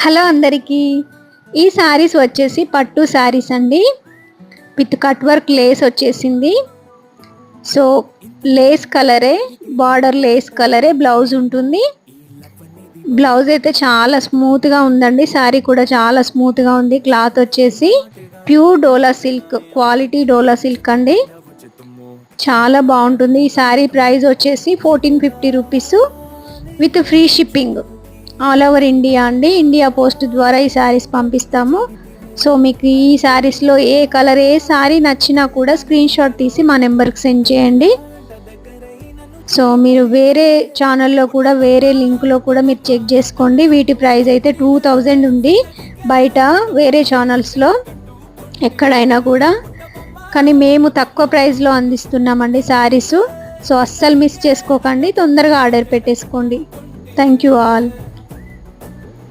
Hello అందరికీ, ఈ శారీస్ వచ్చేసి పట్టు శారీస్ అండి. విత్ కట్ వర్క్ లేస్ వచ్చేసింది. సో లేస్ కలరే, బార్డర్ లేస్ కలరే బ్లౌజ్ ఉంటుంది. బ్లౌజ్ అయితే చాలా స్మూత్గా ఉందండి. శారీ కూడా చాలా స్మూత్గా ఉంది. క్లాత్ వచ్చేసి ప్యూర్ డోలా సిల్క్, క్వాలిటీ డోలా సిల్క్ అండి. చాలా బాగుంటుంది. ఈ శారీ ప్రైస్ వచ్చేసి 1450 rupees with free shipping all over India అండి. ఇండియా పోస్ట్ ద్వారా ఈ శారీస్ పంపిస్తాము. సో మీకు ఈ శారీస్లో ఏ కలర్, ఏ శారీ నచ్చినా కూడా స్క్రీన్ షాట్ తీసి మా నెంబర్కి సెండ్ చేయండి. సో మీరు వేరే ఛానల్లో కూడా, వేరే లింక్లో కూడా మీరు చెక్ చేసుకోండి. వీటి ప్రైస్ అయితే 2000 ఉంది బయట వేరే ఛానల్స్లో ఎక్కడైనా కూడా. కానీ మేము తక్కువ ప్రైస్లో అందిస్తున్నామండి శారీసు. సో అస్సలు మిస్ చేసుకోకండి, తొందరగా ఆర్డర్ పెట్టేసుకోండి. Thank you all.